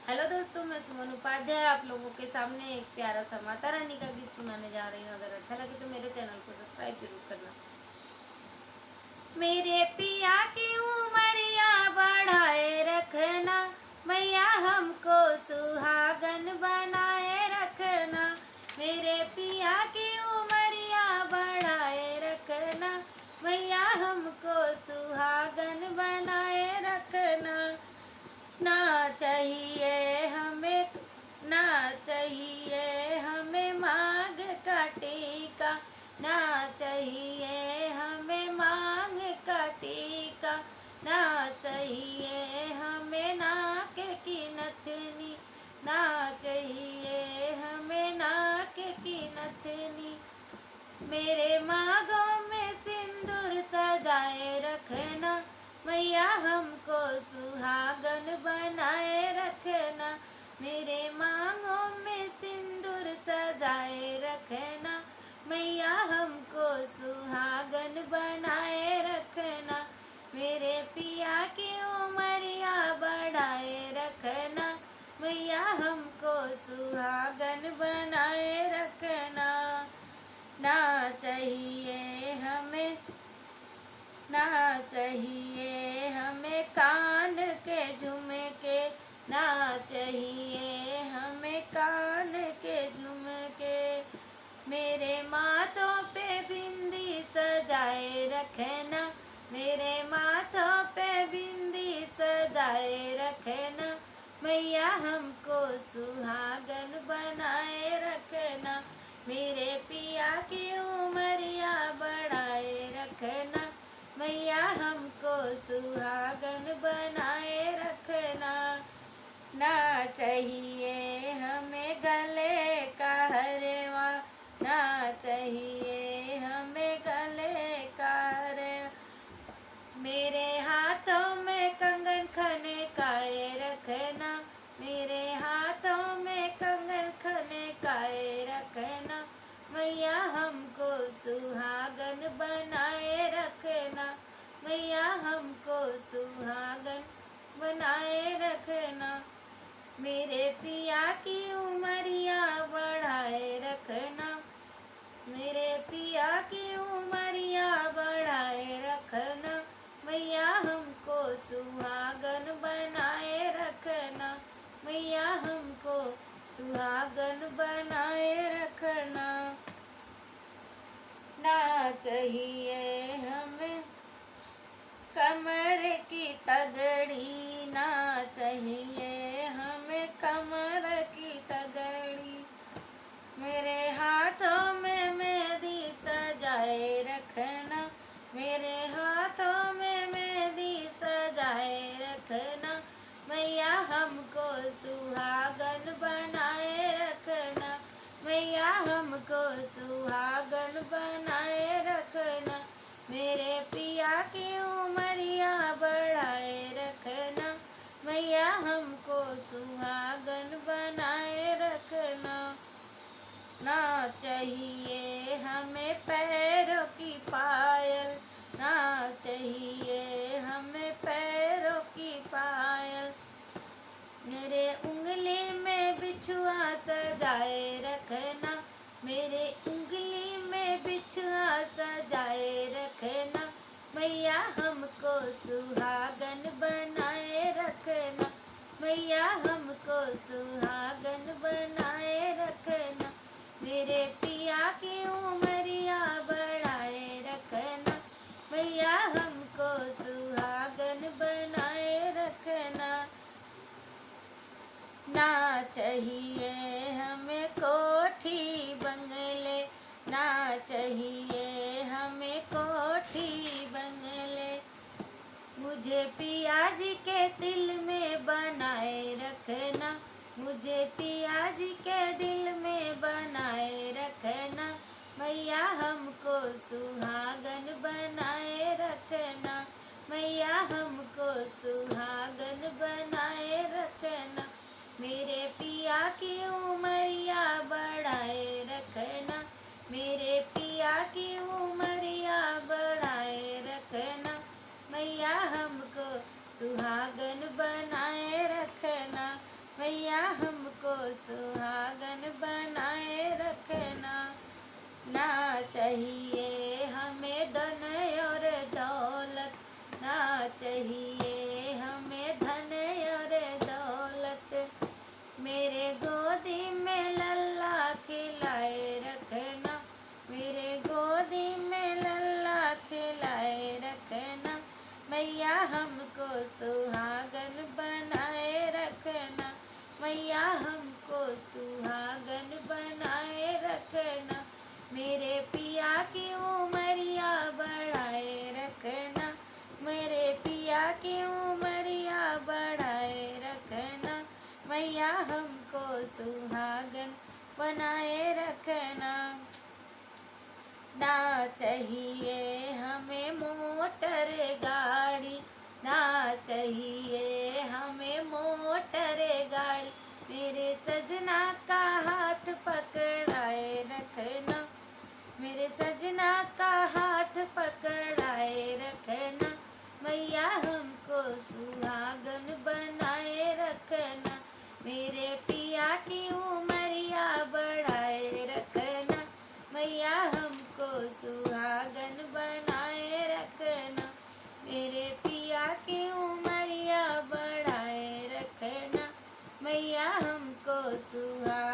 Hello दोस्तों, मैं सुमन उपाध्याय आप लोगों के सामने एक प्यारा सा माता रानी का गीत सुनाने जा रही हूँ। अगर अच्छा लगे तो मेरे चैनल को सब्सक्राइब जरूर करना। मेरे पिया की उमरिया बढ़ाए रखना, मैया हमको सुहागन बनाए रखना। मेरे पिया की उमरिया बढ़ाए रखना, मैया हमको सुहागन बनाए रखना। ना चाहिए हमें ना चाहिए हमें मांग का टीका, ना चाहिए हमें मांग का टीका, ना चाहिए हमें नाक की नथनी, ना चाहिए हमें नाक की नथनी। मेरे मांगों में सिंदूर सजाए रखना, मैया हमको सुहागन बनाए रखना। मेरे मांगों में सिंदूर सजाए रखना, मैया हमको सुहागन बनाए रखना। मेरे पिया की उमरिया बढ़ाए रखना, मैया हमको सुहागन बनाए रखना। ना चाहिए हमें ना चाहिए हमें कान के झुमके, ना चाहिए हमें कान के झुमके। मेरे माथों पे बिंदी सजाए रखना, मेरे माथों पे बिंदी सजाए रखना। मैया हमको सुहागन बनाए रखना। मेरे पिया की उमरिया बढ़ाए रखना, मैया हमको सुहागन बनाए रखना। ना चाहिए हमें गले का हरवा, ना चाहिए हमें गले का हरवा। मेरे हाथों में कंगन खनकाए रखना, मेरे हाथों में कंगन खनकाए रखना। मैया हमको सुहागन बनाए रखना, मैया हमको सुहागन बनाए रखना। मेरे पिया की उमरिया बढ़ाए रखना, मेरे पिया की उमरिया बढ़ाए रखना। मैया हमको सुहागन बनाए रखना, मैया हमको सुहागन बनाए रखना। ना चाहिए हमें कमर की तगड़ी, ना चाहिए हमें कमर की तगड़ी। मेरे हाथों में मेहंदी सजाए रखना, मेरे हाथों में मेहंदी सजाए रखना। मैया हमको सुहागन बनाए रखना, मैया हमको सुहागन बनाए रखना। मेरे पिया की उमरिया बढ़ाए रखना, मैया हमको सुहागन बनाए रखना। ना चाहिए हमें पैरों की पायल, ना चाहिए हमें पैरों की पायल। मेरे उंगली में बिछुआ सजाए रखना, मेरे उंगली में बिछुआ सजाए रखना। मैया हमको सुहागन बनाए रखना, मैया हमको सुहागन बनाए रखना। मेरे पिया की उमरिया बढ़ाए रखना, मैया हमको सुहागन बनाए रखना। ना चाहिए हमें कोठी बंगले, ना चाहिए हमें कोठी बंगले। मुझे पिया जी के दिल में बनाए रखना, मुझे पिया जी के दिल में बनाए रखना। मैया हमको सुहागन बनाए रखना, मैया हमको सुहागन बनाए रखना। मेरे पिया की उमरिया बढ़ाए रखना, मेरे पिया की उमरिया बढ़ाए रखना। मैया हमको सुहागन बनाए रखना, मैया हमको सुहागन बनाए रखना। ना चाहिए हमें धन और दौलत, ना चाहिए हमें धन और दौलत, मेरे गोदी में लल्ला खिलाए रखना, मेरे गोदी में लल्ला खिलाए रखना। मैया हमको सुहागन बनाए रखना, मैया हमको सुहागन बनाए रखना। मेरे पिया की उमरिया बढ़ाए रखना, मेरे पिया की उमरिया बढ़ाए रखना। मैया हमको सुहागन बनाए रखना। ना चाहिए हमें मोटर गाड़ी, ना चाहिए हमें मोटर गाड़ी, मेरे सजना का हाथ पकड़ाए रखना, मेरे सजना का हाथ पकड़ाए रखना। मैया हमको सुहागन बनाए रखना, मेरे पिया की उमरिया बढ़ाए रखना। मैया हमको सुहागन बनाए रखना, मेरे पिया की उमरिया बढ़ाए रखना। मैया हमको सुहागन